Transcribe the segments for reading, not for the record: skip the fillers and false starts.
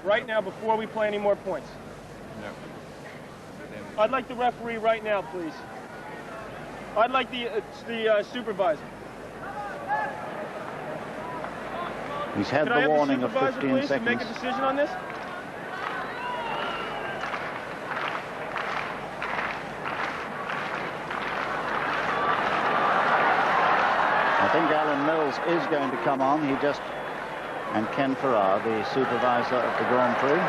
Right now, before we play any more points. No. I'd like the referee right now, please. I'd like the supervisor. He's had the warning of 15 seconds. To make a decision on this? I think Alan Mills is going to come on. And Ken Farrar, the supervisor of the Grand Prix.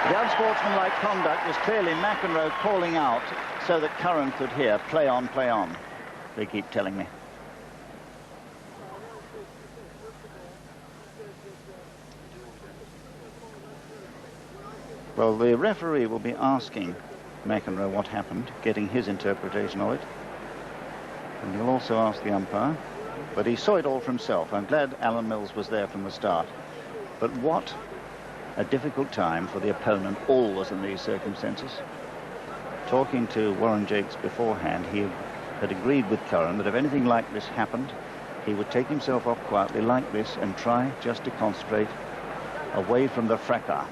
The unsportsmanlike conduct was clearly McEnroe calling out so that Curran could hear, play on, they keep telling me. Well, the referee will be asking McEnroe what happened, getting his interpretation of it. And he'll also ask the umpire. But he saw it all for himself. I'm glad Alan Mills was there from the start. But what a difficult time for the opponent always in these circumstances. Talking to Warren Jakes beforehand, he had agreed with Curran that if anything like this happened, he would take himself off quietly like this and try just to concentrate away from the fracas.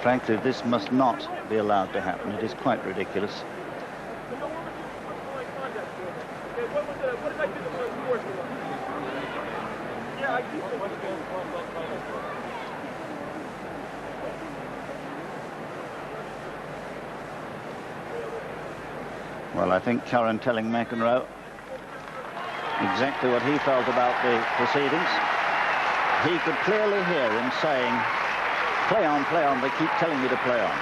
Frankly, this must not be allowed to happen. It is quite ridiculous. Well, I think Curran telling McEnroe exactly what he felt about the proceedings. He could clearly hear him saying, play on, they keep telling me to play on.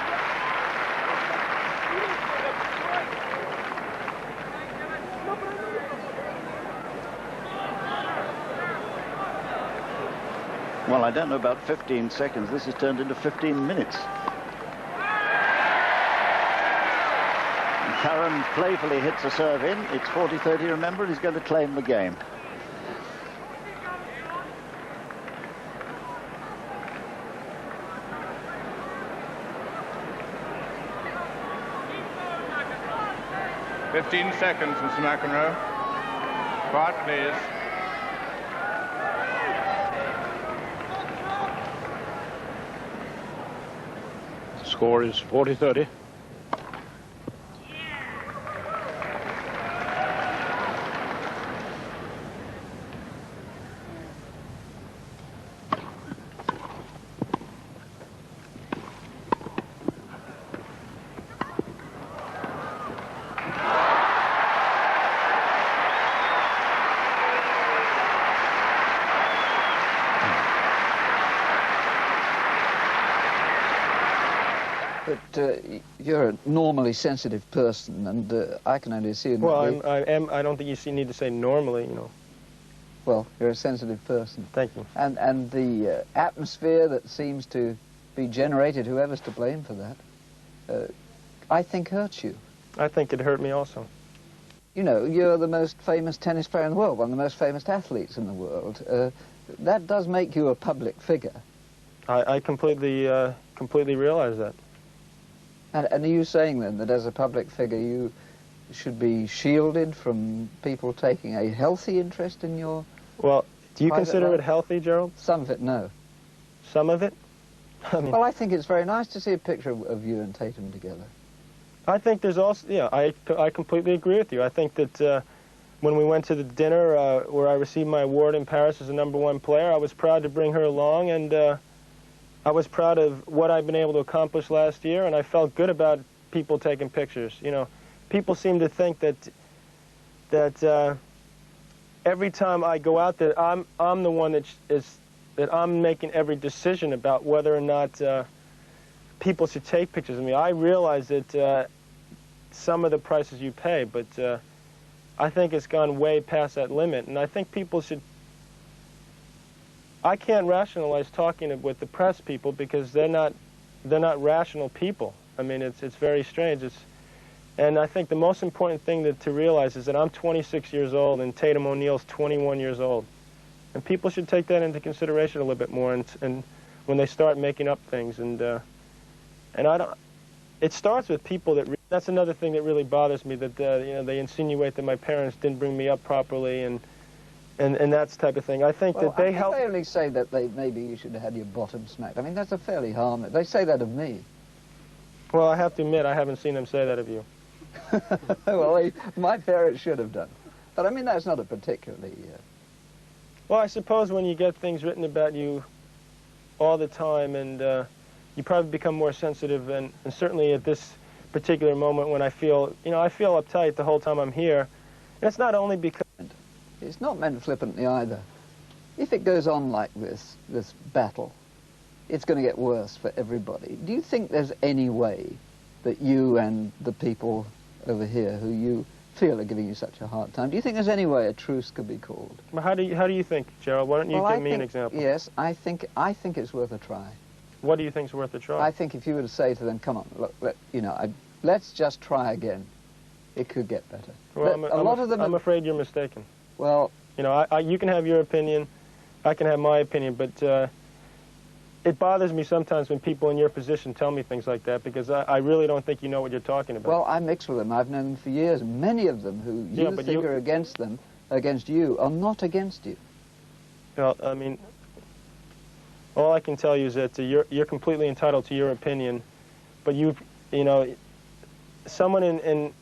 Well, I don't know about 15 seconds. This has turned into 15 minutes. And Curran playfully hits a serve in. It's 40-30, remember, and he's going to claim the game. "15 seconds, Mr. McEnroe. Quiet, please." The score is 40-30. You're a normally sensitive person, and I can only assume. Well, I don't think you need to say normally, you know. Well, you're a sensitive person. Thank you. And the atmosphere that seems to be generated, whoever's to blame for that, I think hurts you. I think it hurt me also. You know, you're the most famous tennis player in the world, one of the most famous athletes in the world. That does make you a public figure. I completely realize that. And are you saying then that as a public figure you should be shielded from people taking a healthy interest in your... Well, do you consider life? it healthy, Gerald? Some of it, no. Some of it? I mean, well, I think it's very nice to see a picture of you and Tatum together. I think there's also, yeah, I completely agree with you. I think that when we went to the dinner where I received my award in Paris as a #1 player, I was proud to bring her along, and I was proud of what I've been able to accomplish last year, and I felt good about people taking pictures. You know, people seem to think that every time I go out there, I'm the one that I'm making every decision about whether or not people should take pictures of me. I realize that some of the prices you pay, but I think it's gone way past that limit, and I think people should. I can't rationalize talking with the press people because they're not rational people. I mean, it's very strange. And I think the most important thing to realize is that I'm 26 years old and Tatum O'Neal's 21 years old. And people should take that into consideration a little bit more. And when they start making up things, and I don't. It starts with people that. That's another thing that really bothers me. That you know, they insinuate that my parents didn't bring me up properly, and that type of thing. I think that they help. They only say that maybe you should have had your bottom smacked. I mean, that's a fairly harmless. They say that of me. Well, I have to admit, I haven't seen them say that of you. Well, my parents should have done. But I mean, that's not a particularly... Well, I suppose when you get things written about you all the time, and you probably become more sensitive, and certainly at this particular moment when I feel, you know, I feel uptight the whole time I'm here. And it's not only because... It's not meant flippantly either. If it goes on like this battle, it's going to get worse for everybody. Do you think there's any way that you and the people over here who you feel are giving you such a hard time, do you think there's any way a truce could be called? Well, how do you think, Gerald? Why don't you give me an example? Yes, I think it's worth a try. What do you think is worth a try? I think if you were to say to them, come on, look, you know, let's just try again, it could get better. Well, I'm afraid you're mistaken. Well, you know, you can have your opinion, I can have my opinion, but it bothers me sometimes when people in your position tell me things like that, because I really don't think you know what you're talking about. Well, I mix with them. I've known them for years. Many of them who you think are against you, are not against you. Well, I mean, all I can tell you is that you're completely entitled to your opinion, but you know, someone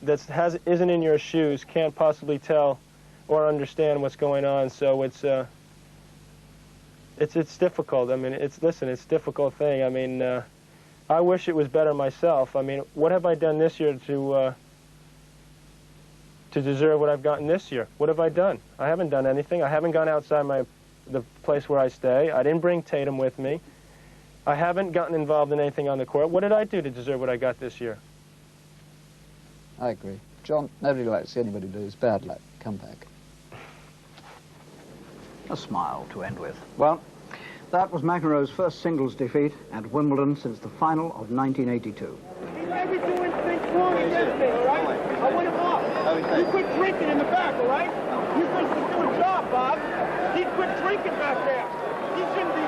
that isn't in your shoes can't possibly tell or understand what's going on. So it's difficult. I mean, it's a difficult thing. I mean, I wish it was better myself. I mean, what have I done this year to deserve what I've gotten this year? What have I done? I haven't done anything. I haven't gone outside the place where I stay. I didn't bring Tatum with me. I haven't gotten involved in anything on the court. What did I do to deserve what I got this year? I agree. John, nobody likes to see anybody lose. Bad luck. Come back. A smile to end with. Well, that was McEnroe's first singles defeat at Wimbledon since the final of 1982. He's never doing things wrong against me, all right? I want him off. You quit drinking in the back, all right? You're supposed to do a job, Bob. He quit drinking back there. He shouldn't be